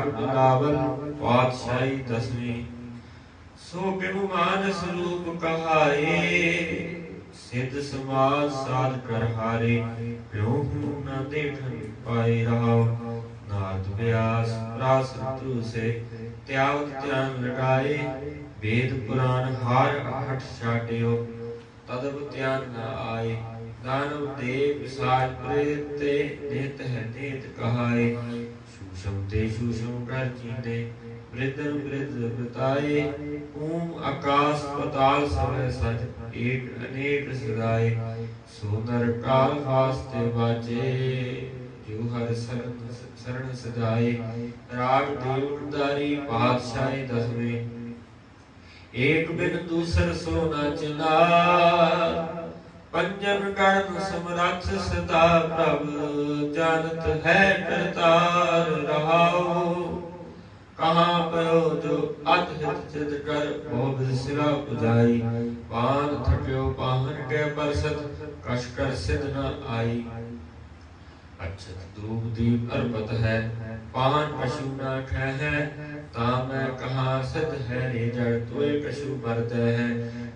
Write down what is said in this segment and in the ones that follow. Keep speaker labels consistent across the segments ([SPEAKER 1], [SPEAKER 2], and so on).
[SPEAKER 1] राग बिलावल पातशाही दसवीं। सो बिनु मानस रूप कहाए सिद्ध समाज साध कर हारे। प्यो हूँ न देखन पाए रहाओ नारद व्यास प्रासतु से त्यावत ध्यान लगाए। वेद पुराण हार हठ छाटियो तदब ध्यान न आए। दानव देव विसाज प्रेते नित है नित कहाए। सूषम ते सूषम कर जीने वृद्धन वृद्ध बताए। ऊम आकाश पताल सब सच एक अनेक सदाए। सो नर काल वास्ते बाजे जो हर शरण सदाए। राग देवदारी पातशाही दसवें। एक बिन दूसर सो न चला पंजन गण समरथ सदा प्रभ। जानत है करतार रहाओ कहाँ पयो जो अतहित चित कर भोग सिरा पुजाई। पान थक्यो पाहन के परसत कश कर सिद्ध न आई। अक्षत धूप दीप अर्पत है पान कछु न है। तामै कहाँ सिद्ध है रे जड़ तोय कछु मरत है।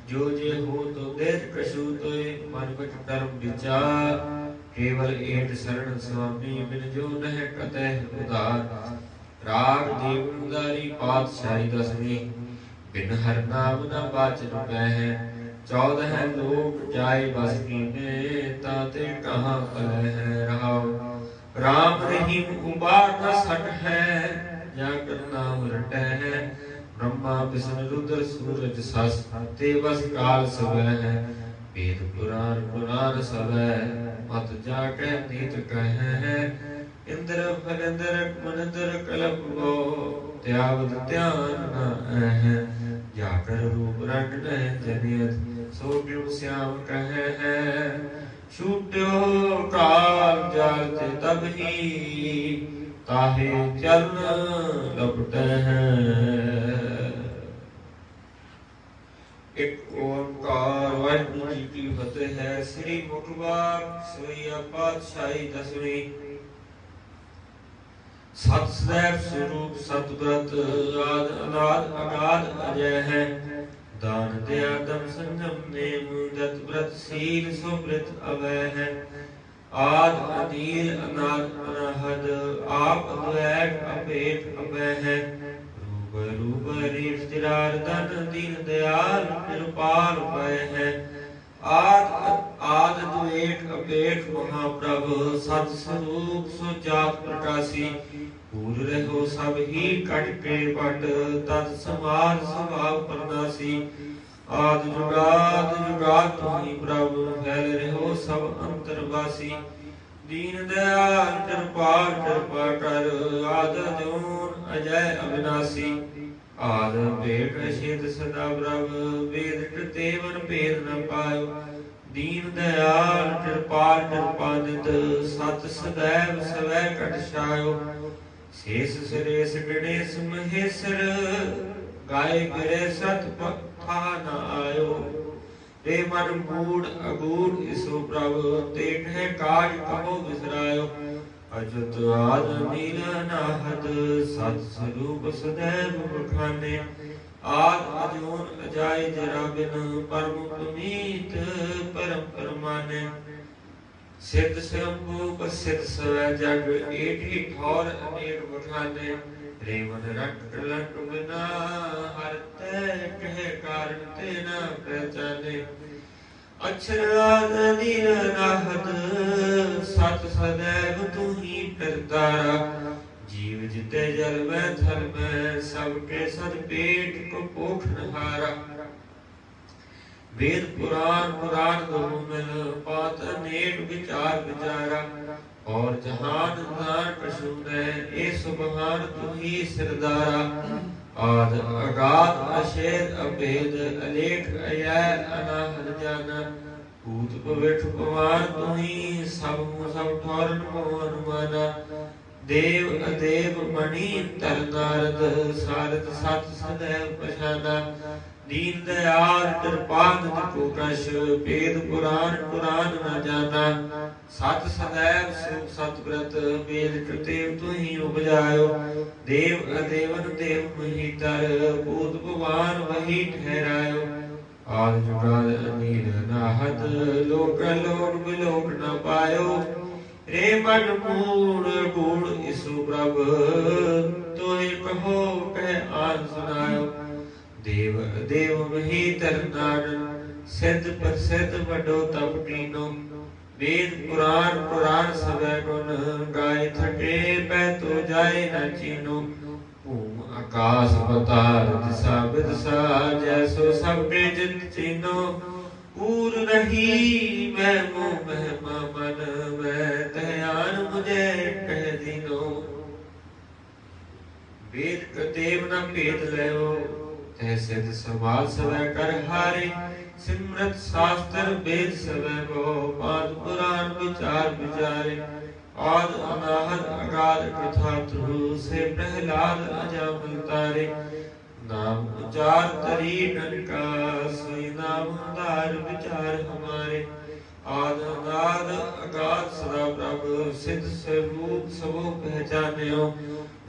[SPEAKER 1] जो जे हो तो देत कछु तोय मन बच धर्म विचार। केवल एक शरण स्वामी बिन जो नह कतह उदार। राग देवदारी पातशाही दसवीं। बिन हर नाम न बाचन पै 14 लोक जाय बस कीने ताते कहाँ पलै है रहाओ। राम रहीम उबार न सट है जाकर नाम रटै है। ब्रह्मा विष्णु रुद्र सूरज सस ते बस काल सब है। वेद पुराण पुराण सब मत जाके नीत कह है। इंद्र फलिंद्र मनिंद्र कलप वो त्यावत ध्यान न है। जाकर रूप रंग न जनियत सो बिनु श्याम कहे है। छूट्यो काल जालते तब ही ताहे चरण लपटे हैं। एक ओंकार वाहिगुरु जी की फतेह है। श्री मुखबार सोईया पातशाही दसवीं। सत सदैव स्वरूप सतव्रत आद अनाद अगाध अजय है। दान दया दम संयम नेम दत्त व्रत शील सुव्रत अभय है। आद अनील अनाद अनाहद आप अद्वैत अपेट अभय है। रूप रूप रीठ तिरार धन दीन दयाल निरपाल भय है। आद द्वेट अपेट महाप्रभु सत स्वरूप सो जात प्रकाशी। पूर रहो सब ही कट के पट तत् समार स्वभाव परनासी। आद जुगाद तुम्ही प्रभु फैल रहो सब अंतरवासी। दीन दयाल कृपाल कृपा कर आद जोन अजय अविनाशी। आद भेट शेद सदा प्रभु वेद कृतेवन भेद न पायो। दीन दयाल कृपाल कृपानित सत सदैव सवै कट छायो। शेष सुरेश गणेश महेश्वर गाय गिरे सत पथा न आयो। ते मन मूड अगूढ़ इसो प्रभु तेट है काज कहो विसरायो। अजुत आद नील अनाहद सत स्वरूप सदैव बखाने। आद अजून अजाय जरा बिन परम पुनीत परम परमाने। सिद्ध स्वयंभू प्रसिद्ध सवै जग एक ही ठौर अनेक बखाने। रेवन रट लट बिना हर तय कहे कारण ते न पहचाने। अक्षर आद नील अनाहद सत सदैव तू ही करतारा। जीव जिते जल में थल में सबके सद पेट को पोषणहारा। वेद पुराण पुराण दोनों मिल पात अनेक विचार विचारा। और जहान नार कछु ने ए सुबहान तू ही सिरदारा। आद अगाध अशेद अभेद अलेख अयय अनाहद जाना। भूत भविष्ठ भगवान तू ही सब ठौरन मोहन माना। देव अदेव मणि तर नारद सारद सत सदैव पछाना। दीन दयाल कृपाल को कश वेद पुराण पुराण न जाना सत सदैव सुख सतव्रत वेद कृतेव तु ही उपजायो देव अदेवन देव महीतर भूत भगवान वही ठहरायो आदि जुगाद अनील नाहत लोक लोक बिलोक न पायो रे मन मूड गूढ़ इसु प्रभ तोहि कहो कह आन सुनायो देव देव मही तरनान सिद्ध प्रसिद्ध वडो तप कीनो वेद पुराण पुराण सबै गुण गाय थके पै तो जाए न चीनो भूम आकाश पताल दिशा विदिशा जैसो सबके जित चीनो पूर रही मैं मोह महिमा मन मैं दयान मुझे कह दीनो वेद कतेव न भेद लयो सिद्ध समाज सवै कर हारे सिमरत शास्त्र वेद सवै गो पाद पुराण विचार विचारे आद अनाहत अगाध कथा ध्रुव से प्रहलाद अजामिल तारे नाम उचार तरी ननका सोई नाम उदार विचार हमारे आद अनाद अगाध सदा प्रभु सिद्ध स्वरूप सबो पहचान्यो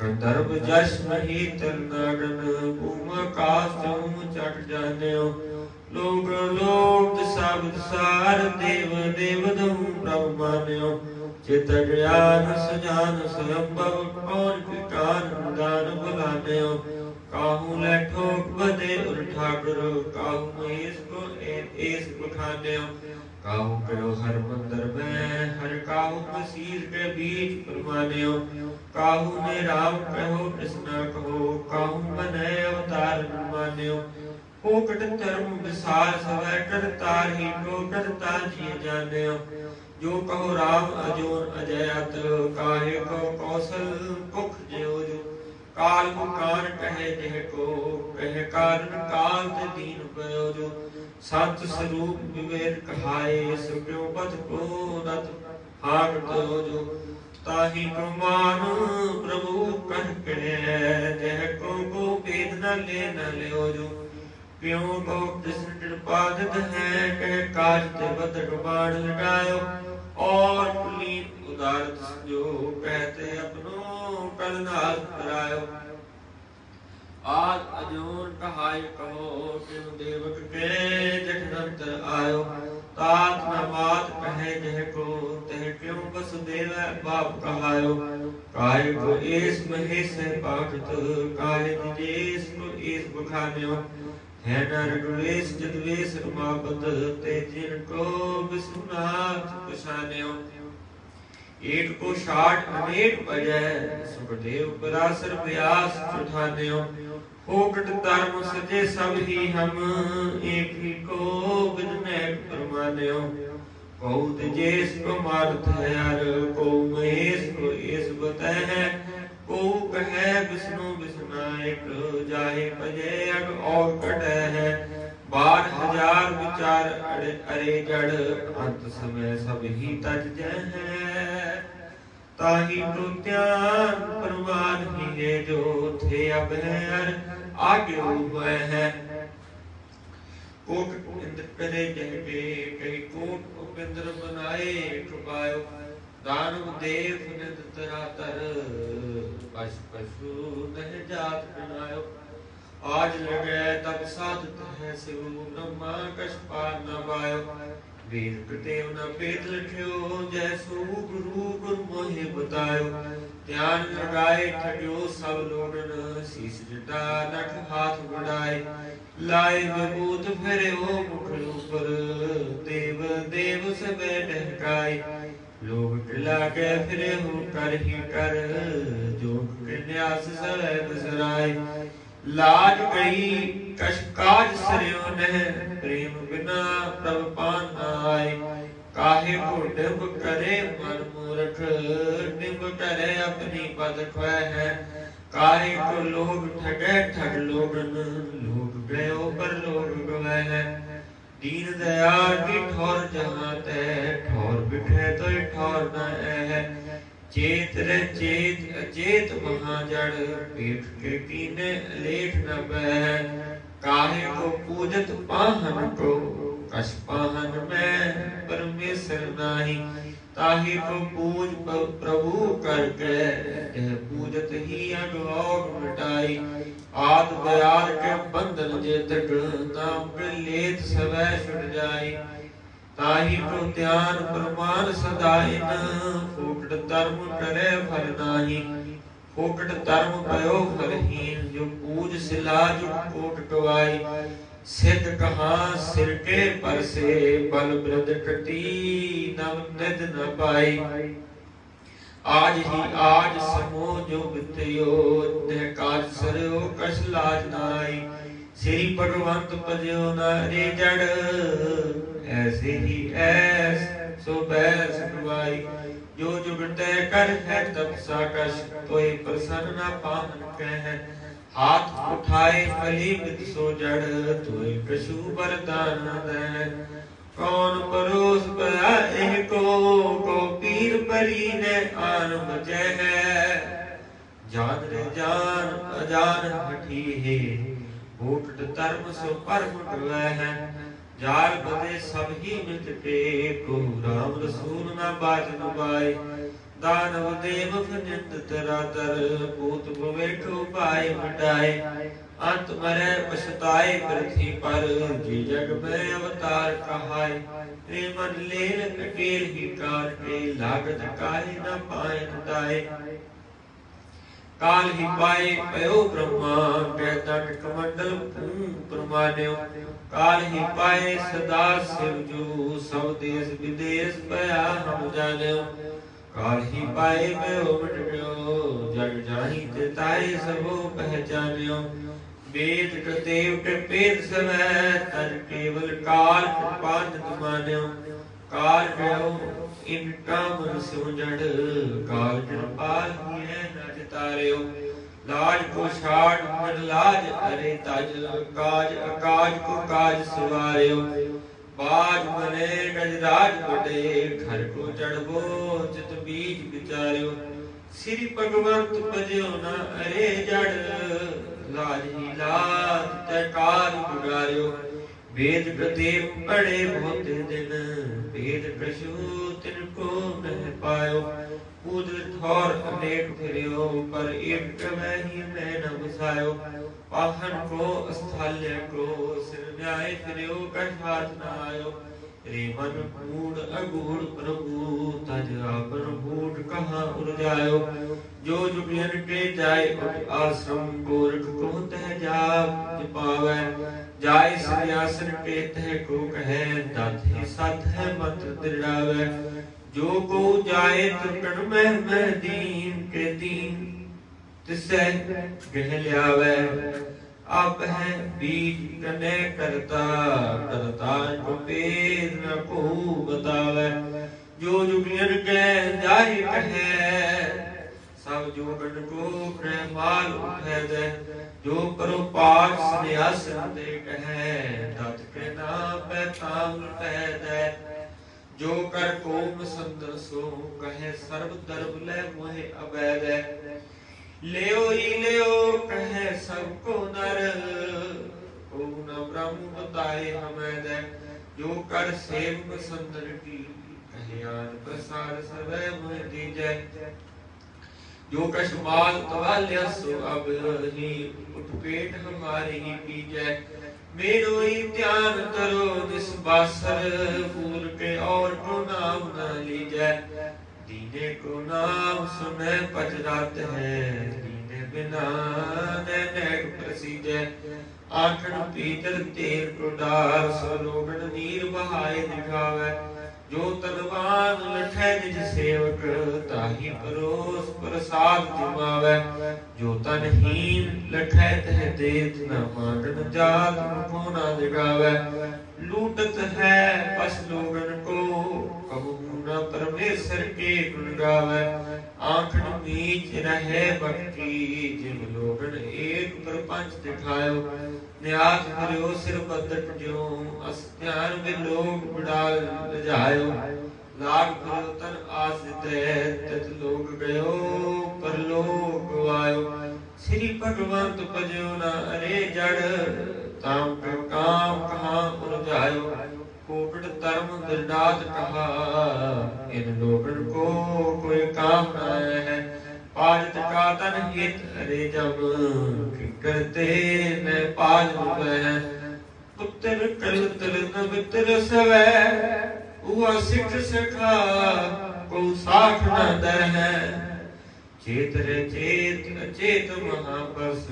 [SPEAKER 1] गंधर्व जश मही तरनाडन भूम आकाश चौम चट जान्यो लोक लोक दिशा विसार देव देव दहु प्रभु मान्यो चित ज्ञान सजान स्वयंभव कौन विकार दान बुलान्यो काहू ले ठोक बदे उर ठाकुर काहू महेश को एस बखान्यो काहू करो हर मंदिर में हर काहू मसीर के बीच परमान्यो काहू ने राम कहो कृष्ण कहो काहू बने अवतार मान्यो पोकट धर्म विसार सवै करतार ही को करता जी जान्यो जो कहो राम अजोर अजयत काहे को कौशल पुख जो जो काल को कान कहे जह को कह कारण काल ते दीन पयो जो सत स्वरूप विवेक कहाए सुक्यों पथ को रत हाक तो जो ताहि प्रमाण प्रभु कह करे जह को वेद न ले जो क्यों को कृष्ण कृपादित है कह काज ते बदट बाण लगायो और पुलीन उदारत जो कहते अपनो कलनाथ करायो आज अजोन कहाय कहो क्यों देवक के जठरंतर आयो तात न बात कहे जह को तह क्यों वसुदेव बाप कहायो काय को एस महेश पाठत काय निजेश को एस बखान्यो है नरद्वेष जद्वेष रमापत ते जिनको विष्णुनाथ पछान्यो एक को 60 अनेक बजय सुखदेव पराशर व्यास चुठान्यो फोकट धर्म सजे सब ही हम एक ही को विदने परमान्यो बहुत जेस को मारत है यार को महेश को इस बतै है को कहे विष्णु विष्णायक जाहे पजे अग और कटे है 12,000 विचार अरे जड़ अंत समय सब ही तज है ताहि तो त्यान प्रमाद ही है जो थे अब है आगे हुए हैं कोट इंद्र करे जहके कई कोट उपेंद्र बनाए कृपायो दानव देव नित तरातर पशु पशु नह जात बनायो आज लगे तब साधत है शिव ब्रह्मा कशपाल न पायो वेद कृतेव न वेद लिख्यो जैसो गुरु गुरु मोहे बतायो ध्यान लगाए ठग्यो सब लोगन शीश जटा नख हाथ बढ़ाए लाए विभूत फिरे हो मुख ऊपर देव देव सबे ढहकाए लोग टिला के फिरे हो कर ही कर जोग के न्यास सबे बसराए लाज गई कश काज सरयो नह प्रेम बिना प्रभ पान आए काहे को डिब करे मन मूर्ख डिब करे अपनी पद ख्वै है काहे को लोग ठगे ठग लोगन लोग गयो पर लोग गवै है दीन दयाल की ठौर जहाँ ते ठौर बिठे तो ठौर न है चेत रे चेत अचेत महाजड़ पीठ के कीने लेठ न बह काहे को पूजत पाहन को, कछ पाहन में परमेश्वर नाही। ताहि को पूज प्रभु करके, यह पूजत ही अगौर मिटाई। आद बयाद के बंधन जे तक, नाम के लेत सवै छुट जाई। ताहि को ध्यान प्रमाण सदाइन, फूटत धर्म करे फल नाही। फूटत धर्म भयो फलहीन, जो पूज सिला जो कोट गवाई। सिद्ध कहा सिर के पर से, बल वृद्ध टटी नव निध न पाई। आज ही आज समो जो बितयो, देह काज सरयो कछ लाज नाई। श्री भगवंत भजयो न रे जड़, ऐसे ही ऐस सो बैस गवाई। जो जुग तय कर है तब साकश, तोय प्रसन्न न पावन कह। हाथ उठाए फली विद सो जड़, तोय कछु वरदान दे। कौन परोस पया एह को पीर परी ने आन बचे है। जान रे जान अजान हठी है, भूट धर्म सो पर मुटवै है। जाल बदे सब ही मिट पे, को राम रसूल न बाजन बाई। दानव देव फनिंद तरातर, पूत बैठो पाए मिटाए। अंत मरे पछताए पृथ्वी पर, जी जग में अवतार कहाय। रे मन लेल अकेल ही काटे, लागत काहे न पाए दाए। काल ही पाए पयो ब्रह्मा, के दंड कमंडल प्रमाण्यो। काल ही पाए सदा शिव जो, सब देश विदेश पया हम जान्यो। काल ही पाए पयो मिट गयो, जग जाहि तेताए सबो पहचान्यो। वेद कृतेव के पेद सवै, तन केवल काल कृपा नित मान्यो। काल गयो इन काम सो जड़, काल कृपाल ही है न तार्यो। लाज को छाड़ मन लाज अरे तज, काज अकाज को काज सवार्यो। बाज बने गजराज बड़े, घर को चढ़बो चित बीज विचार्यो। श्री भगवंत भजयो न अरे जड़, लाज ही लाज तैकार गुजार्यो। वेद प्रदेव पढ़े बहुत दिन, वेद कछु तिनको न पायो। कूद ठौर अनेक फिरियो, पर एक में ही मैं न बसायो। पाहन को स्थल्य को, सिर न्याय फिरियो कछ हाथ न आयो। रे मन मूड अगूढ़ प्रभु, तज आपन बूढ़ कहाँ उर्जायो। जो जुगियन के जाय उठ आश्रम, गोरख को तह जाप पावै। जाय सिंहासन के तह को कहे, दाते साथ है मंत्र दृढ़ावै। जो को जाए त्रिकण में दीन के दीन, तिसै गह ल्यावै। आप है बीज कने करता, करता को पेद न को बतावै। जो जुगियन के जाय कहे, सब जोगन को प्रेमाल उठै दे। जो करो पाठ संन्यासन दे कहे, दत्त के नाम पे ताम लुटै दे। जो कर कोम संदर सो कहे, सर्व दर्भ ले मोहे अवैध। लेओ ही लेओ कहे सबको नर, को न ब्रह्म बताए हमें दे। जो कर सेवक संदर की, कहे आन प्रसाद सवै मोह दीजै। जो कछ माल तवाल्या सो अब ही, उठ पेट हमारे ही पीजै। मेरो ही ध्यान करो निस्बासर, फूल के और को नाम न लीजै। दीने को नाम सुने पचरात है, दीने बिना नैक प्रसीजै। आठन पीतल तेल को डार, सो लोगन नीर बहाए दिखावै। जो तनवान लठै निज सेवक, ताहि परोस प्रसाद जुमावै। जो तनहीन लठै तह देत, न मांगन जात मुखो न दिखावै। लूटत है बस लोगन को, कबहू न परमेश्वर के गुण गावै। आंखन मीच रहे भक्ति, जिन लोगन एक प्रपंच दिखायो। न्यास करियो सिर बदट जो, अस्त्यान में लोग बुढ़ाल लजायो। लाग करो तन आश्रित, तत लोग गयो परलोक आयो। श्री भगवंत भजयो न अरे जड़, ताम के काम कहाँ उलझायो, कोटड़ धर्म बिरडात कहा, इन लोगन को कोई काम न है। पाजत का तन हित अरे जब, करते न पाज वह, पुत्र कल तल न मित्र सवै, हुआ सिख सखा को साठ न दह। चेत रे चेत अचेत महापस,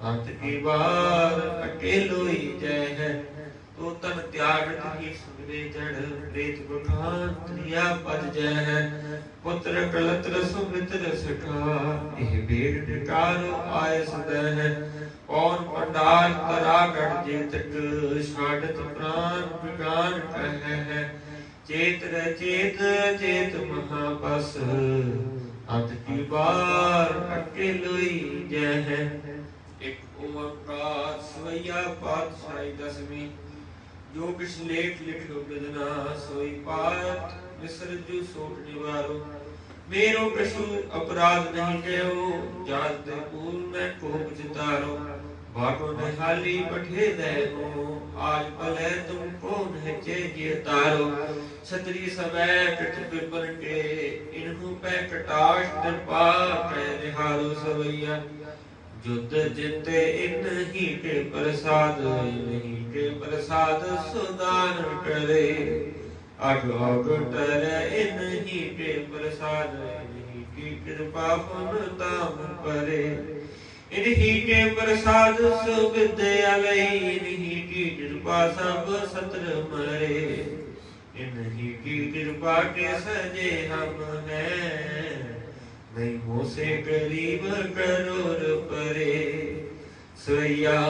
[SPEAKER 1] अंत की बार अकेलो ही जय है। तो तन त्यागत ही सुगरे जड़, प्रेत बखान त्रिया पद जय है। पुत्र कलत्र सुमित्र सखा, यह बेड़ निकारो आय सदय है। और पंडाल करा गढ़ जेतक, छाड़त प्राण विगान कह है। चेत रे चेत चेत महापस, अंत की बार अकेलो ही जय है। एक ओंकार सवैया पातशाही दसवीं, जो किछ लेख लिखो बिदना, सोई पात मिसर जो सोट निवारो। मेरो कछु अपराध नहीं कहो, जात दे पूल में कोप चितारो। बाटो निहाली पठे दे हो, आज भले तुमको नहचे ये तारो। छतरी सबै कट पिपर के, इन्हू पे कटाश कृपा कह निहारो सवैया। युद्ध जिते इन ही के प्रसाद, इन्हीं के प्रसाद सुदान करे। अगोग टरे इन्हीं के प्रसाद, इन्हीं की कृपा पुन ताम परे। इन्हीं के प्रसाद सुविद्यालय, इन्हीं की कृपा सब सत्र मरे। इन्हीं की कृपा के सजे हम हैं, नहीं हो से करीब करोड़ परे। सैया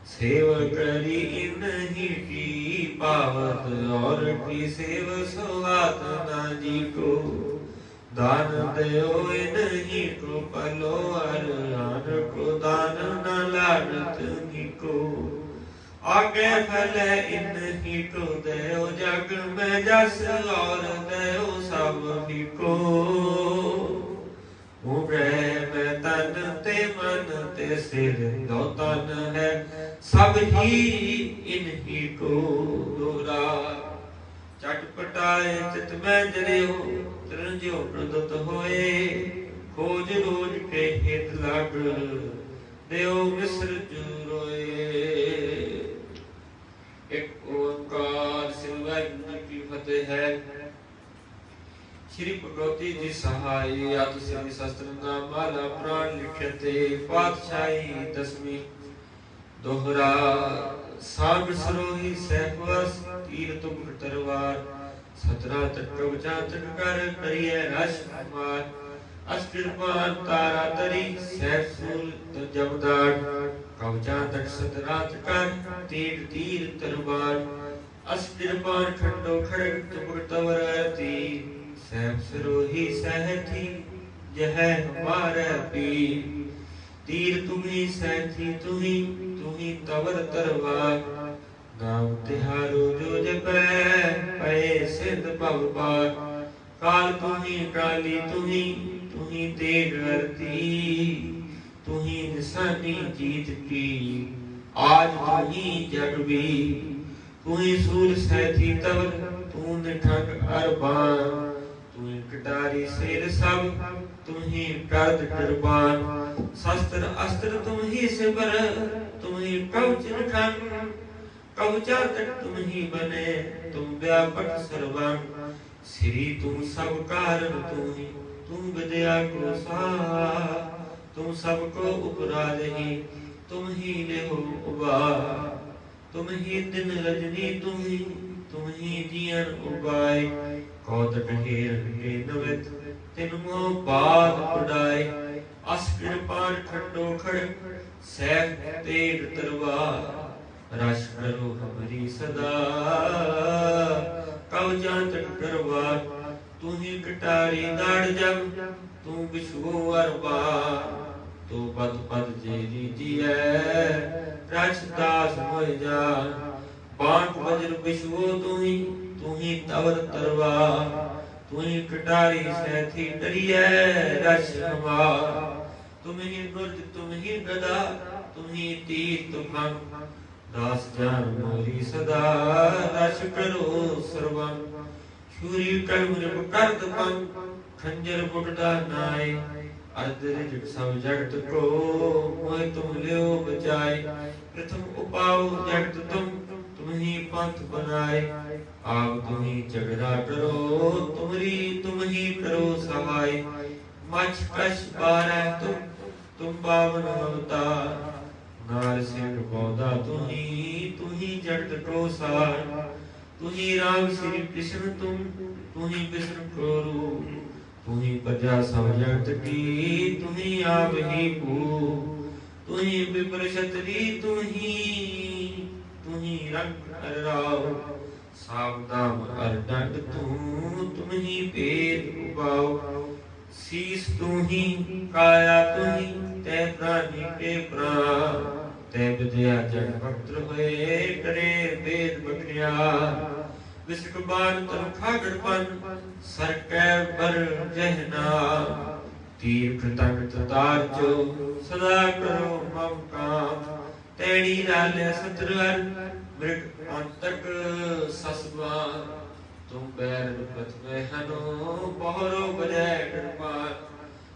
[SPEAKER 1] सेव करी इन्हीं की पावत, और की सेव सुहात ना जी को। दान दयो इन्हीं को पलो, अरहान को दान न लाडत को। आगे फल इन्हीं को दयो जग में जस, और दयो सब ही को। मैं तन ते मन ते सिर, दो तन है सब ही इन्हीं को। दोरा चटपटाए चित में जरियो, त्रिंजो प्रदुत होए। खोज रोज के हित लाग, देव मिश्र जू रोए। एक ओंकार श्री वाहिगुरु की फतेह है। श्री भगवती जी सहाय, अत श्री शस्त्र नाम माला प्राण लिखते। पातशाही दसवीं, दोहरा सांग सरोही सहवस, तीर तुम तरवार। 17 तट कवचा तट कर, करिए रश कुमार। अस्कृपान तारा तरी, सैफ सूल जमदार। कवचा तट 17 तट कर, तीर तीर तरवार। अस्कृपान खंडो खड़ग तुम तवर तीर। सैफ सरोही सहथी, यह हमारे पीर। तीर तुम्ही सहथी तुम्ही तवर तरवार। नाम तिहारो जो जपै, पए सिद्ध भव पार। काल तुम्ही काली तुम्ही तेग हरती। तुम्ही निशानी जीत की, आज तुम्ही जगबी। तुम्ही सूर सहथी तवर, तू निठग अरबान। तुम्ही कटारी शेर सब, तुम्ही कर्द कुर्बान। शस्त्र अस्त्र तुम्ही सिबर, तुम्ही कवच निठन। कवचा तट तुम्ही बने, तुम व्यापक सर्वन। श्री तुम सब कारण तुम्ही, तुम विद्या को सार। तुम सबको उपराज ही, तुम ही ले हो उबार। तुम ही दिन रजनी तुम ही जियन उबाय। कौतक हेरन के नवित, तिनमो बाद उड़ाए। अस्कृपान खंडो खड़ग, सैफ तेग तरवार। रश करो हमारी सदा, कवचा तट करवार। तू ही कटारी दाड़ जब, तू बिछुओ अरबार। तो पद पद जेरी जियै, रच दास मोय जा। बांक वज्र बिछुओ तू ही तवर तरवार। तू ही कटारी सहथी डरियै, रच हमार। तुम ही गुर्ज तुम ही गदा, तुम्ही तीर्थ भंग। दास जान मोरी सदा रस करो सर्वं। छुरी कलम रिप करद पंग, खंजर बुटदा नाय। अर्ध सब जगत को मोह तुम लियो बचाए। प्रथम उपाव जगत तुम ही पंथ बनाए। आप तुम ही झगड़ा करो, तुम ही करो सहाय। मछ कछ बारह तुम पावन अवतार। नार सिंह पौधा तू ही जगत को सार। तू ही राम श्री कृष्ण तू ही विष्णु को रूप। तू ही प्रजा सब जगत की, तू ही आप ही भू। तू ही विप्र क्षत्रि तू ही रंग राव। सावधान और दंड तुम ही भेद उपाओ। शीस तू ही, काया तू ही, तै प्राणी के प्राण। तै विद्या जग भक्त होए, करे वेद बखिया। विसक बाण तन खागड़पन, सर कै बर जहना। तीर कृतंग तार जो, सदा करो मम काम। तैणी डाले सत्रहर, मृग अंतक ससबान। तुम बैर पथ में हनो, बहरो बजै डरपार।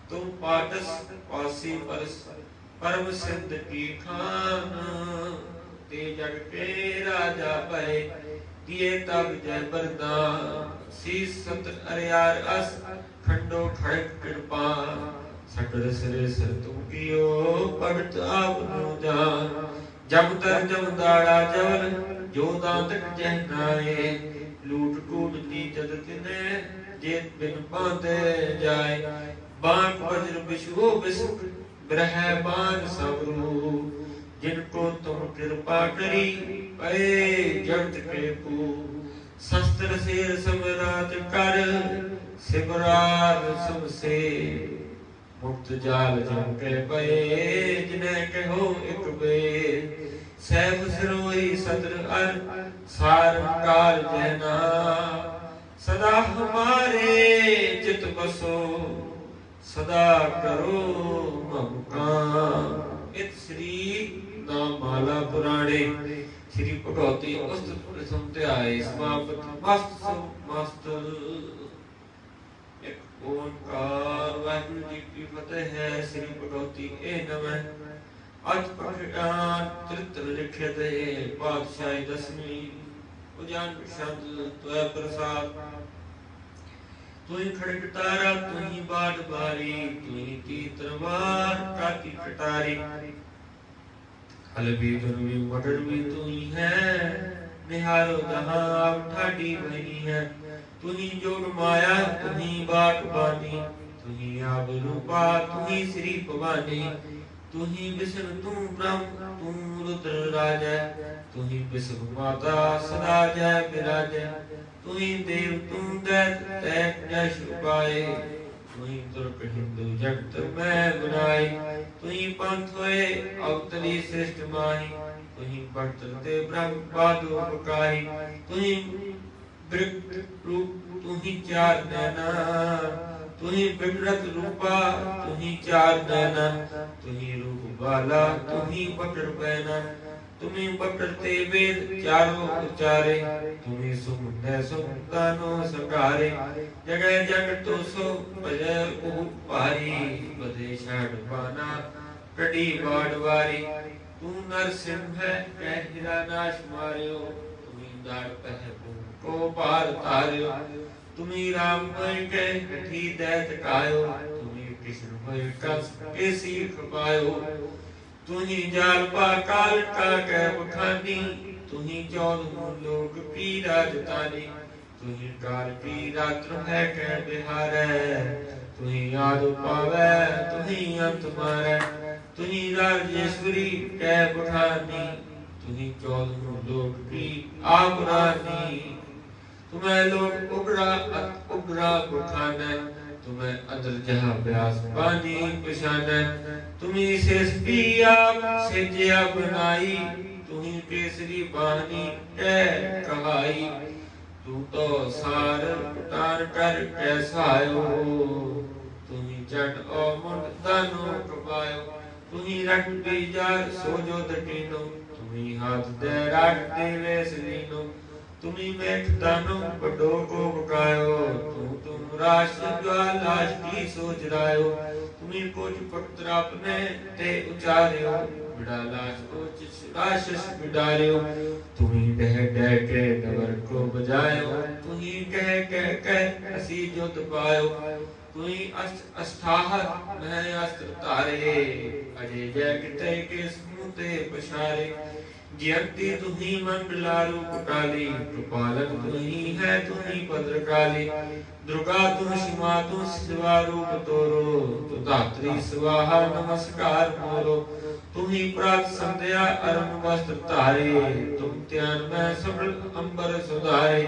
[SPEAKER 1] तुम पाटस पासी परस, परम सिद्ध की खान। ते जग के राजा भय, दिए तब जय बरदान। शीस सत्र अरियार अस, खंडो खड़क कृपान। सकल सिरे सिर तुम कियो, पगत आप नु जान। जब तर जब दाड़ा जवर, जो दांतक जह नाये। लूट कूट नीचत तिने, जेत बिन बांधे जाय। बांक वज्र बिछुओ बिसुक, ब्रह बान सबरू। जिनको तुम कृपा करी, पए जगत के पू। शस्त्र शेर समरात कर, सिमरार समसे। मुक्त जाल जम के पए, जिन्हें कहो एक बेर। सैफ सिरोही सत्र अर, सार काल जहना। सदा हमारे चित बसो, सदा करो मम काम। इत श्री नाम माला पुराणे श्री भगवती अष्टक प्रथम अध्याय समापत। मस्त एक ओंकार। वाहिगुरु जी की फतेह है। श्री भगवती ए नमः। अज प्रकाश चरित्र लिखित है, पातशाही दसवीं। उजान शब्द त्वै प्रसाद। तू ही खड़ग तारा, तू ही बाट बारी। तू ही तीतरवार, काटी कटारी। हल भी धन भी मटर भी तू ही है। निहारो जहां आप ठाडी बनी है। तू ही जोग माया, तू ही बाट बानी। तू ही आप रूपा, तू ही श्री भवानी। तू ही विष्णु तू ब्रह्म, तू रुद्र राजै। तू ही विष्णु माता, सदा जय विराजै। तू ही देव तू दैत, तैत यश उपाय। तू ही तुर्क हिंदू जगत में बनाई। तू ही पंथ होए, अवतरी श्रेष्ठ माही। तू ही भक्त ते ब्रह्म बादो बकाई। तू ही वृक्ष रूप, तू ही चार नैना। तू ही विकृत रूपा, तू ही चार नैना। तू ही रूप बाला, तू ही बकर पैना। तुम्ही बकरते वेद चारों उचारे। तुम्ही सुमने सुमतानो सकारे। जगह जग तो सो भजै उपारी। बदे छाड़ पाना, कड़ी बाड़वारी। तू नरसिंह है, कह हिरा नाश मार्यो। तुम्ही दाड़ पह को पार तार्यो। तुम्ही राम होय के कठी दैत कायो। तुम्ही कृष्ण होय कस के सीख पायो। तू ही जाल पा काल का कै बखानी। तू ही चौदह लोक की राजधानी। तू ही काल की रात्र है कै बिहारै। तू ही आदि पावै, तू ही अंत मारै। तू ही राजेश्वरी कै बखानी। तू ही चौदह लोक की आप रानी। तुम्हें लोग उग्रा बखानै। तुम्हें अदर जहाँ व्यास पानी पिशानै। तुम्ही शेष भी आप सेजिया बनाई। तुम्ही केसरी बानी कै कहाई। तू तो सार उतार कर कैसायो। तुम्ही जट और मुंड दानो कपायो। तुम्ही टट बीजा सो जो दटीनो तुम्ही हाथ दे राट देवे सलीनो तुम्ही मेठ दानो बड़ो को बकायो तुम राश लाश की सोच रायो तुम्ही कुछ पत्र अपने ते उचारियो बिड़ा लाश कुछ राशस बिडारियो तुम्ही डह डह के डबर को बजायो तुम्ही कह के हसी जो दबायो तुम्ही अष्टाहत मैं अस्त्र तारे अजय जय किते के स्मूते पछारे जयंती तुम्ही मंडलारू काली कृपालन तुम्ही है तुम्ही भद्रकाली दुर्गा तुम शिवा तुम शिवा रूप तोरो तो धात्री स्वाहा नमस्कार मोरो तुम्ही प्रात संध्या अरुण वस्त्र तारे तुम ध्यान में सबल अंबर सुधारे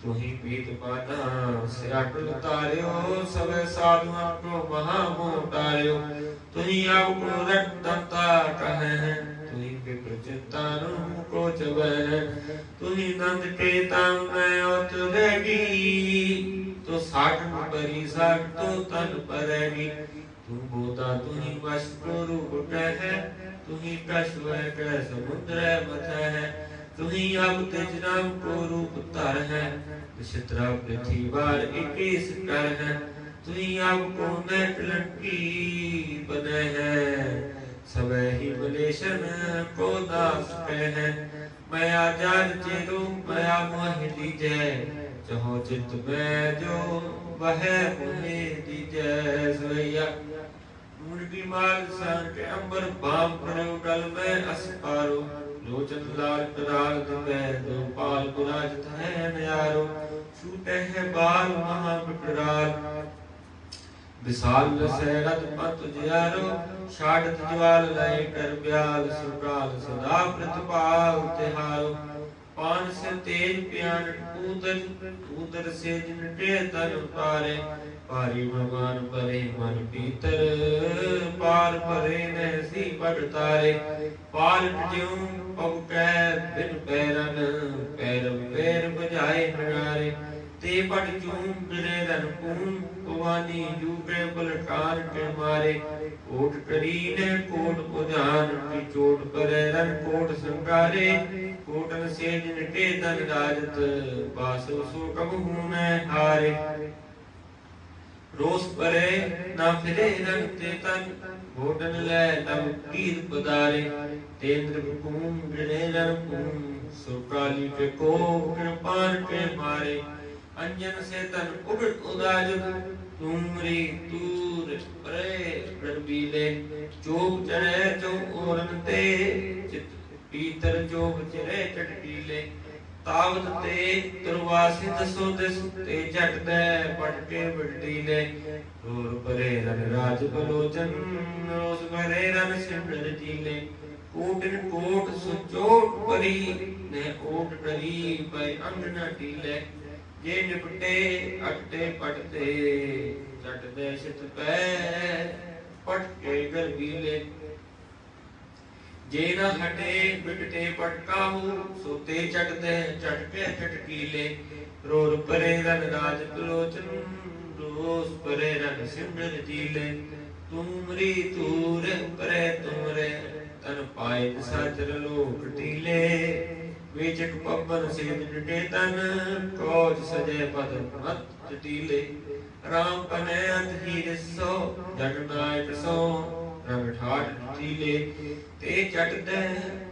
[SPEAKER 1] तुम्ही पीत पाना से अटल तार्यो सब साधुओं को महामोह तार्यो तुम्ही अब को रट दंता कहे हैं तुम्ही विप्र चिंतानु को चबह तुम्ही नंद के ताम में उतरेगी तो साठ परी साठ तो तन परेगी तू बोता तुम्ही वश को रूप कह तुम्ही कश्व कह समुद्र मथ है तुम्ही अब तेजराम को रूप तर है विचित्रा पृथ्वी बार 21 कर है तुम्ही अब को नटलंकी बने है सब ही मलेशन को दास कह है मैं आजाद चेरो माया मोह दीजे जहो चित्त में जो वह मोहे दीजे सवैया मुर्गी माल सान के अंबर बाम करो गल में अस्पारो लोचन लाल कराल दिवे दो पाल विराजत है नयारो छूटे है बाल महाविकराल विशाल सैरत पत जियारो शाडत ज्वाल लय कर ब्याल सुकाल सदा प्रतिपाल तिहारो पान से तेज प्यान उदर से जिनटे तन पारे पारी भगवान परे मन पीतर पार परे नहसी पड़ तारे पाल ज्यों पग कै बिन पैरन पैर पैर बजाए नगारे ते पट चूम गिरे रन कूम कुवानी जूके पलटान के मारे कोट करी ने कोट पुजान की चोट करे रन कोट संगारे कोटन से जिनटे तन राजत बासो सो कब हूं मैं हारे रोस परे ना फिरे रंग ते तन घोटन ले नव कीर पदारे तेंद्र कुम गिरे रन कुम सुकाली के को कृपान के मारे अंजन से तन उड़ उदाजत तुमरी तूर परे प्रबीले चोप चढ़े चो ओरन ते चित पीतर चोप चढ़े चटकीले तावत ते तुरवासी दसो दिस ते जट दे पटके बड़ीले रोर परे रन राज बलोचन रोस परे रन सिमर जीले कोटिन कोट सुचोट परी ने ओट डरी पे अंगना टीले ये निपटे अटते पटते जट दे सित पै पटके गरबीले जे न हटे बिकटे पटकाहू सोते चट दे चटके चटकीले रोर परे रन राज बलोचन रोस परे रन सिमर जीले तुमरी तूर परे तुमरे तन पाए साचर लोक टीले वेचक पवन से निटे तन कोच सजे पद मत टीले राम पने अधीर सो जगनायक सो रंग ठाट टीले ते चट दे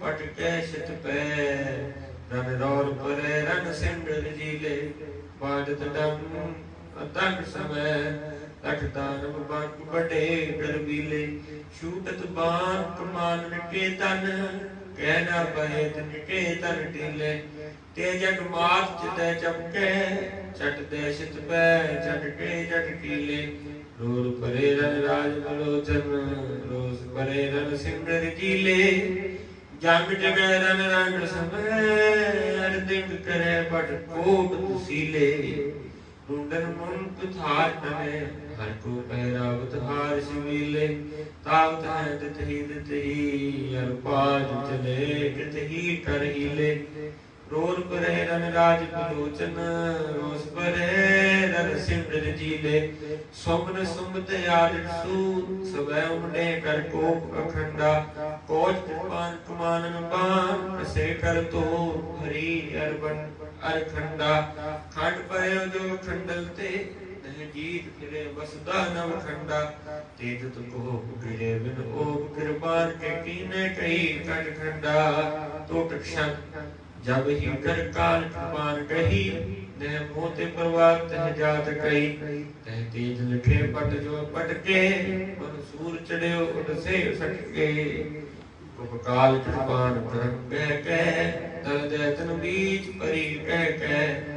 [SPEAKER 1] पटके सित पे रन रोर परे रन सिमर जीले बादत डम अतन समय लठ दानव बंक बड़े गरबीले छूटत बाण कमान निके तन कहना पहे निके तन टीले ते जग मात चिते चपके चट दे सित पे चटके चटकीले रोर परे रन राज बलोचन रोस परे रन सिमर जीले जंग जगह रन रंग समय दिंग करे पट कोट तुसीले रुंडन मुन पिथार तने हर को पहरावत हार शिवीले तावत है दितही अर पाज चले कितही कर हिले रोल परे रन राज बलोचन, रोस परे रन सिमर जीले। सुमन सुमत आदित सूत, सबै उमड़े कर कोप अखंडा। कोच कृपान कुमानन बान, कसे कर तो हरि अरबन अरखंडा। खंड परे जो खंडल ते, नहीं जीत फिरे वसुदा नव खंडा। तेज तुको गिरे बिन ओप, कृपान के कीने कही कंड खंडा। टोट क्षण जब ही कर काल कृपान कही, नह मोते प्रवाह तह जात कही। तह तेज लिखे पट जो पटके, मन सूर चढ़े उठ से सटके। उपकाल कृपान धर्म कह कह, दल दैतन बीच परी कह कह।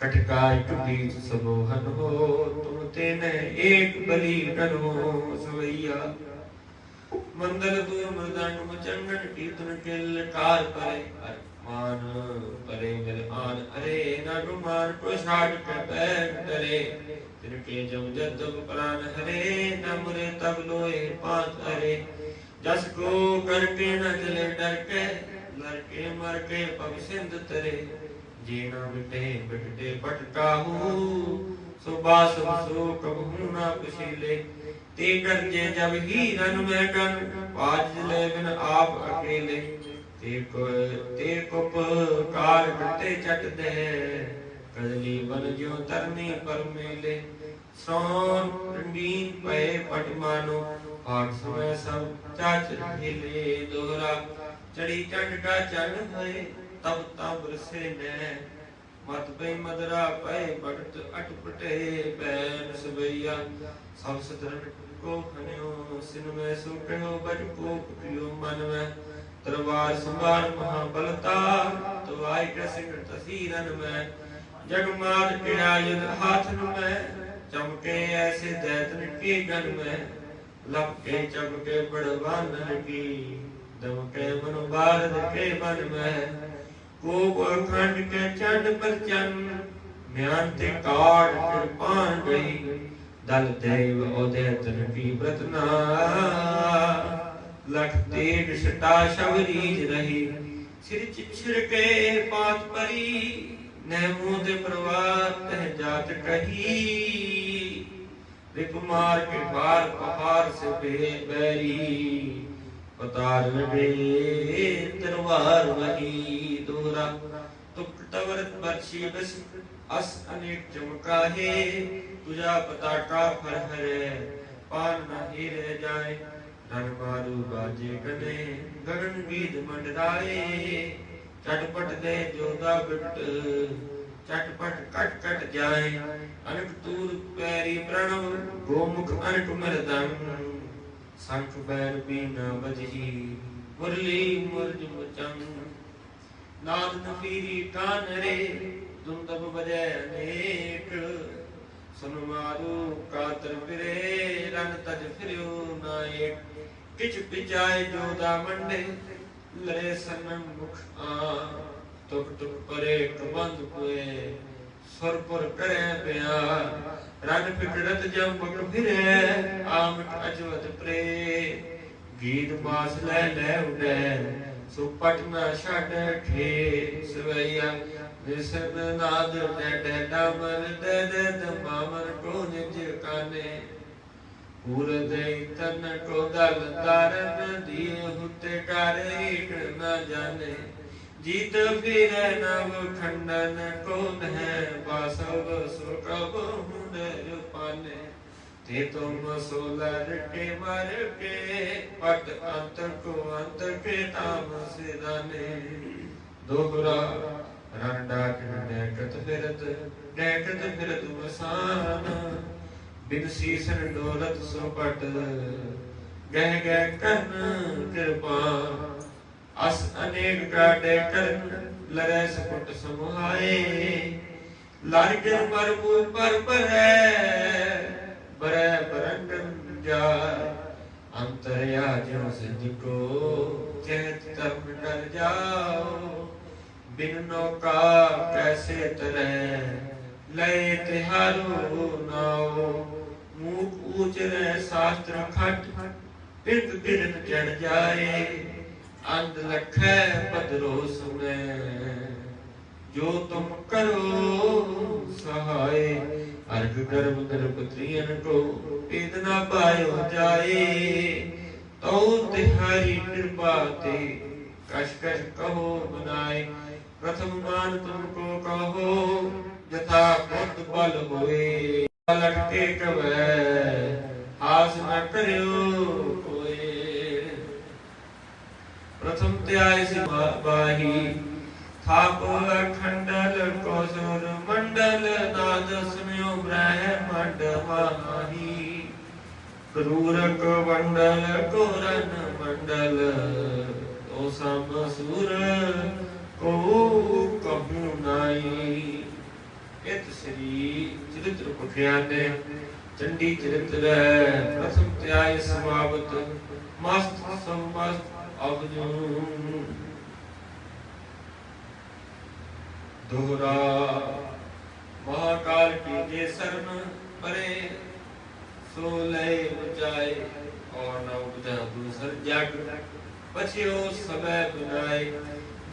[SPEAKER 1] कटकाय बीच समोहन हो, तुम तेने एक बलि करो सवैया। मंदल दूर मृदंड मुचंगन, कीर्तन किल कार परे मान परे मिल आन। अरे न गुमान प्रसाद के पैर डरे, तिनके जब जब प्राण हरे। न मुरे तब लोए पात अरे, जस को करके न चले डर के। लड़के मर के पग सिंध तरे, जीना बिटे बिटते पटकाहू। सो बासव सो कबहू न कुशीले। ते करजे जब ही रन में गन, पाज ले बिन आप अकेले। ते कुप कार बिटे चट दे, कजली बन ज्यो तरनी पर मेले। सोन रंगीन पे पट मानो, पाठ समय सब चाच हिले। दोहरा चढ़ी चंड का चढ़ है, तब तब रसे ने। मत पे मदरा पे पट अटपटे, बैन सबैया सब सतरन को खन्यो। सिन में सुखो बज को पियो मन में, तलवार संभार महाबलता। तो आई का सिंह तसीरन में, जगमार के आयुध हाथन में। चमके ऐसे दैतन के गन में, लपके चमके बड़वान की। दमके मन भारत के बन में, कोप अखंड के चंड पर चंड। म्यान ते काट कृपान गई, दल देव औदैतन की व्रतना। लख तेज सटा शबरीज रही, सिर चिछर के पात परी। न मुँह दे प्रवाह तह जात कही, विकुमार के बार पहाड़ से बैरी। पतार लगे तरवार वही, दोहरा तुक तवरत बर्षी बस अस अनेक चमकाहे। तुझा पताका फर हरे, पान न ही रह जाए। रन मारू बाजे कने, गगन गीत मंडराए। चटपट दे जोधा बिट, चटपट कट कट जाए। अनक तूर पैरी प्रणव, गोमुख अनक मृदंग। शंख बैर बीना बजही, मुरली मुरज मुचंग। नाद नफीरी कान रे, दुंदब बजै अनेक। सुन मारू कातर फिरे, रन तज फिर्यो नायक। किच पिचाए जोधा मंडे, लरे सनम मुख आ। तुक तुक परे कबंध पुए, सुरपुर करे प्यार। रन फिकड़त जम्बक फिरे, आमट अजवत प्रे। गीत मास ले ले उड़े, सुपट न छड़ ठे। सवैया निसन नाद डे डामन, दे दे दमामन को निज काने। पूर दे तन को दल तारन, दिए हुते कारे इक न जाने। जीत फिर नव खंडन को है, बासव सो कब हुनर पाने। ते तुम सोलर के मर के, पट अंत को अंत के ताम से दाने। दोहरा रन डाक डैकत फिरत मसान। बिन सीसन डोलत सो पट, गह गह करन कृपा। अस अनेक काटे कर, लरै सपुट समुहाए। लारगन मरबू पर बरै बरंगन जाय। अंतरया ज्यों सिद्ध को, चहत तब डर जाओ। बिन नौका कैसे तरह, लय तिहारो नाओ। मुख ऊंच रह शास्त्र खट, पिंड गिरन चढ़ जाए। अंध लखै पदरो सुने, जो तुम करो सहाय। अर्घ गर्भ गर्भत्रियन को वेद न पायो जाए। तो तिहारी कृपा ते कश कश कहो बनाए। प्रथम मान तुमको कहो यथा बुद्ध बल होए। लटके कवै हास न करियो कोई। प्रथम त्याय बाही थाप अखंडल कौसुर मंडल। नाद सुनियो ब्रह्मंड माही। क्रूरक मंडल कोरन मंडल। तो सम सुर को कहूँ नाई। इत श्री चरित्र पुठियाने चंडी चरित्र प्रथम त्याय समावत। मस्त समस्त अवजून दोहरा। महाकाल की जे शरण परे सो लय बचाए। और न उपजा दूसर जग पछियो समय बनाए।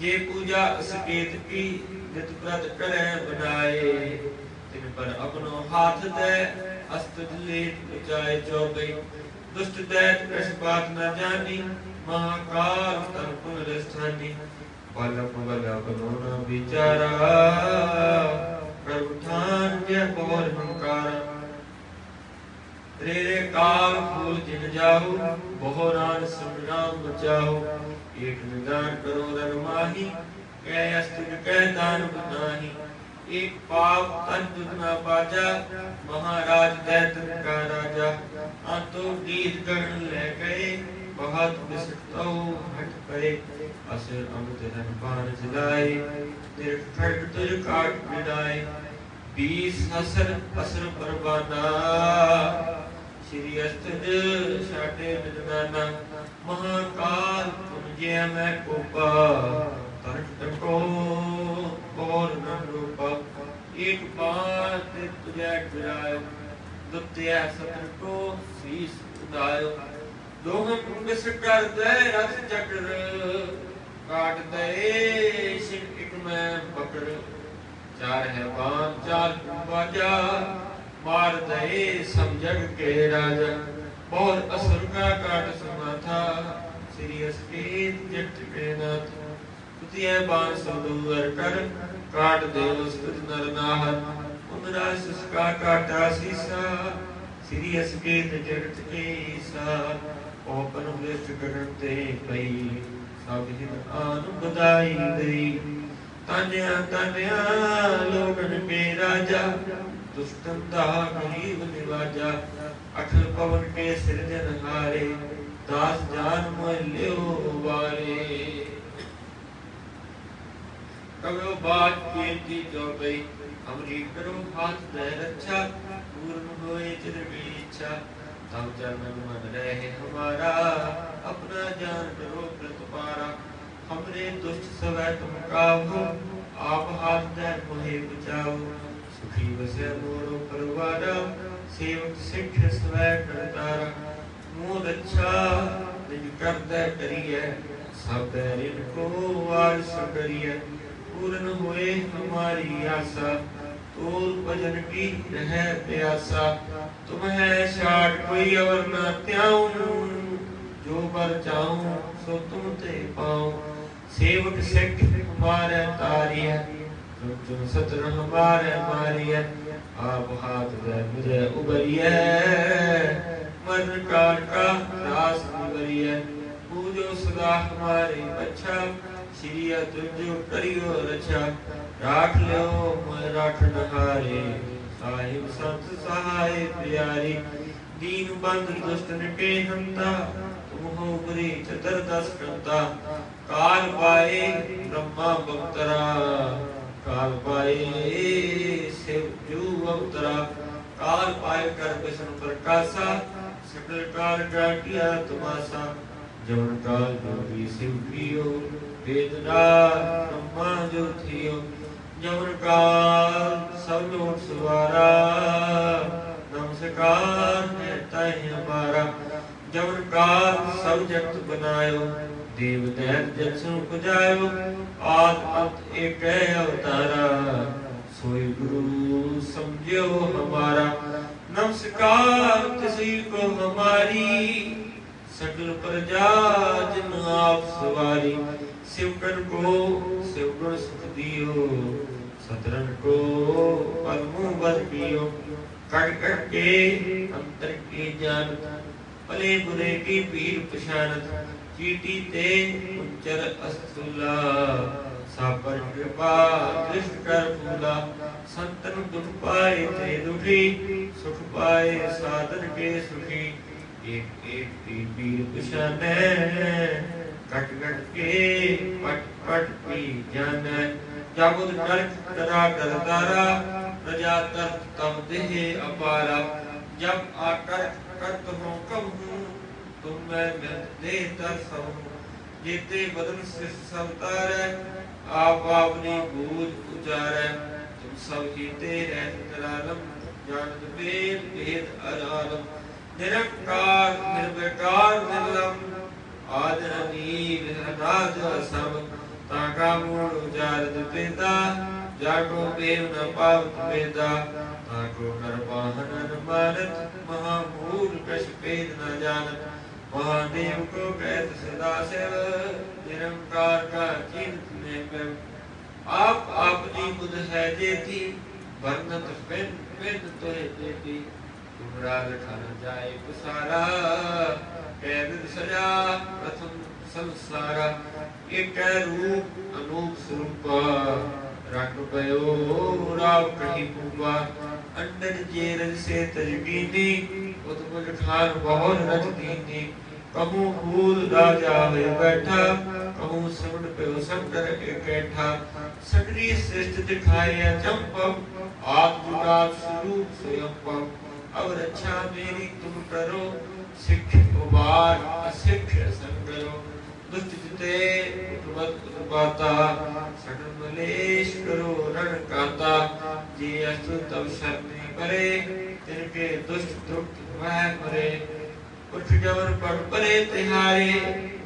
[SPEAKER 1] जे पूजा असकेत की नित व्रत करे बनाए। तिन पर अपनो हाथ दे अस्त लेट बचाए। चौबई दुष्ट दैत कछ बात न जानी। महाकाल तन पुनरस्थानी। बलम बलम न विचारा। प्रभुठान जय बोर हंकारा। रे रे काल फूल जिन जाहु। बहुरान संग्राम बचाहु। एक निदान करो रन माही। कै अस्तिन कै दान बनाही। एक पाप तन दुध न बाजा। महाराज दैतन का राजा। अंतो गीत गण ले गए। बहुत बिसटो हट पड़े। असुर अमृत धन पान जिलाए। तिरक खड़ग तुझ काट मिलाए। 20 असर असुर परवाना। श्री अस्तुज साडे बिदनाना। महाकाल तुम जय मैं कोपा। तरट को और न रूपा। एक बात तुझे गिरायो। दुत्या सत्र को शीश उदायो। दोहन बिस कर दे रथ चक्र। काट दे सिर एक में पकड़। चार है बाण चार बाजा। मार दे सब जग के राजा। बहुत असुर का काट समाथा। श्री अस्केत जट के नाथ। तुतिय बाण सुदूर कर। काट दे उस्तुत नर नाहर। उमरा सुस्का काटा सीसा। श्री अस्केत जगत के सा। ओपन वृष्ट करते पई। सब हित आन बधाई दई। तान्या तान्या लोगन के राजा। दुष्टन दाह गरीब निवाजा। अठल पवन के सिरजनहारे। दास जान मोह लियो वारे। कहो बात कीर्ति जो गई। हमरी करो हाथ दे रक्षा। पूर्ण होए चिर की इच्छा। तब चरण मन रहे हमारा। अपना जान करो प्रतिपारा। हमरे दुष्ट सवै तुम काहू। आप हाथ दे मोहे बचाओ। सुखी बसे मोरो परवारा। सेवक सिख सवै करतारा। मोर अच्छा निज कर दे करिए। सब ऋण को वारस करिए। पूर्ण होए हमारी आशा। तोर भजन की रह प्यासा। तुम है छाट कोई और न त्याऊं। जो बर चाहूं सो तुम ते पाऊं। सेवक सिख हमारे तारिय। तुम सतर हमारे मारिय। आप हाथ दे मुझे उबरिय। मरण काल का रास निवरिय। पूजो सदा हमारे बच्चा। श्री तुझो करियो रक्षा। राख लो मैं राखन हारे। साहिब संत सहाय प्यारी। दीन बंधु दुष्टन के हंता। तुम हो बुरी चतुर्दश कंता। काल पाए ब्रह्मा बक्तरा। काल पाए शिव जू अवतरा। काल पाए कर विष्णु प्रकाशा। सकल काल का किया तुमासा। जवन काल जोगी शिव कियो। वेदना ब्रह्मा जो थियो। जवन काल सब लोग सवारा। नमस्कार है तय हमारा। जवन काल सब जगत बनायो। देव दैत जसु पुजायो आद अंत एक अवतारा सोई गुरु समझो हमारा नमस्कार किसी को हमारी सकल प्रजा जिन आप सवारी शिवगण को शिवगुण सुख दियो सतरन को पद्मों बल पियो कट कट के अंतर के जान भले बुरे की पीर पछानत चीटी ते उच्चर अस्तुला सापर कृपा दृष्ट कर फूला संतन दुख पाए ते दुखी सुख पाए साधन के सुखी एक एक की पीर पछाने कट कट के पट पट की जान जाबुद नरक डरा डर तारा प्रजा तर्क तब देह अपारा जब आकर करत हो कब हूँ तुम मैं दे तरस हूँ जेते बदन से सब तारे आप अपनी बूझ उचारे तुम सब हीते रहम जानत वेद भेद अरालम निरंकार निर्विकार निर्लम आदरणीय अनाद सब ताका मूल उचारत पेदा जागो बेव न पावत वेदा ताको नरवाहन अनुमानत महामूल कश पेद न जानत महादेव को कहत सदा शिव निरंकार का चिंत में आप आपनी बुध है जेती वर्णत बिन बिन तोहे देती तुमरा लखन जाए कुसारा कैद सजा प्रथम संसारा एक रूप अनूप स्वरूप रंग भयो राव कही पूपा अंडन जेरन से तजबीनी उत्पल खान बहुत रच दीनी कहूँ फूल राजा हुए बैठा कहूँ समण पे शंकर इकट्ठा सगरी श्रेष्ठ दिखाए चंपक आप जुगा स्वरूप स्वयं अब रक्षा मेरी तुम करो शिक्षित उबार अशिक्षित संगरो दुष्ट जिते उत्पाता सडन मलेश करो रण काता जे अस्तु तब शर्मी परे तिनके दुष्ट दुष्ट वह मरे उठ जवर पर परे तिहारे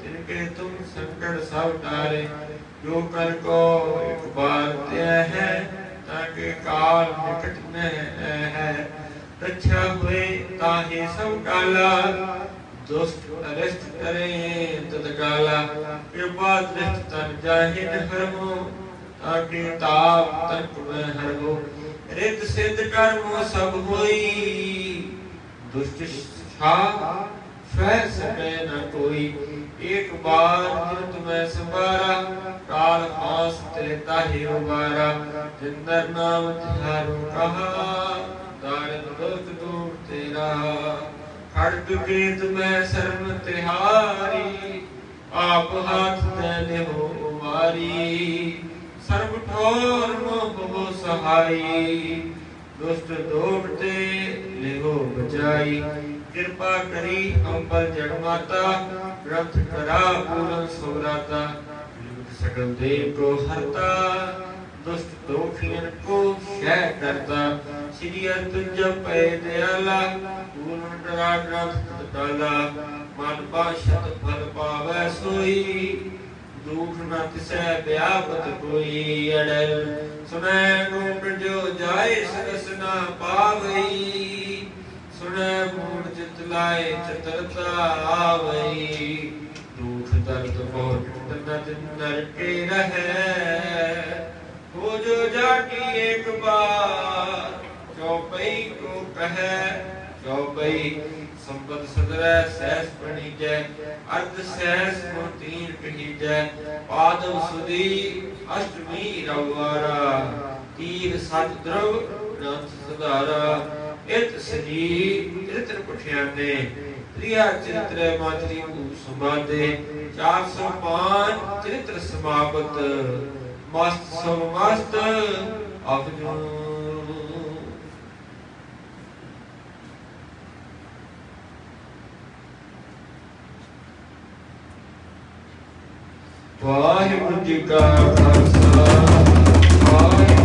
[SPEAKER 1] तिनके तुम संकट सब टारे जो कल को एक बार ते है ताके काल निकट में है रक्षा हुए ताहे सब काला दुष्ट अरिष्ट करे तत्काला कृपा दृष्ट तन जाहिन हरमो ताकि ताप तन में हरमो रित सिद्ध कर्म सब होई दुष्ट छा स्वह सके न कोई एक बार जिन तुम्हें संभारा काल फांस त्रेता ही उबारा जिंदर नाम तिहारो कहा दारिद दुष्ट दूर तेरा खड़ग गेत में शर्म तिहारी आप हाथ देने हो उमारी सर्व ठोर मोह सहाई दुष्ट दौड़ते लेहो बचाई कृपा करी अम्बर जगमाता ग्रंथ करा पूर्ण सुभ्राता सकल देव को हरता दुष्ट दोषियन को क्षय करता श्री अर्जुन पै दयाला पूर्ण डरा ग्रंथ डाला मन बाशत फल पावै सोई दुख न तिसै व्यापत कोई अड़ल सुनै गोप जो जाय सरस न पावई सुनै मूढ़ चित लाए चतुरता आवई दुख दर्द बहुत नर के रहे हो जो जाकी एक बार चौपई को कहे चौपई संपद सदर सहस प्रणीजय अर्ध सहस तीन कहीजय पादव सुधी अष्टमी रवारा तीर सत द्रव ग्रंथ सुधारा इत सजी चरित्र पुठियाने त्रिया चरित्र मातरी संवादे 405 चरित्र समापत मस्त समस्त अवजो वाहिगुरु जी का खालसा वाहिगुरु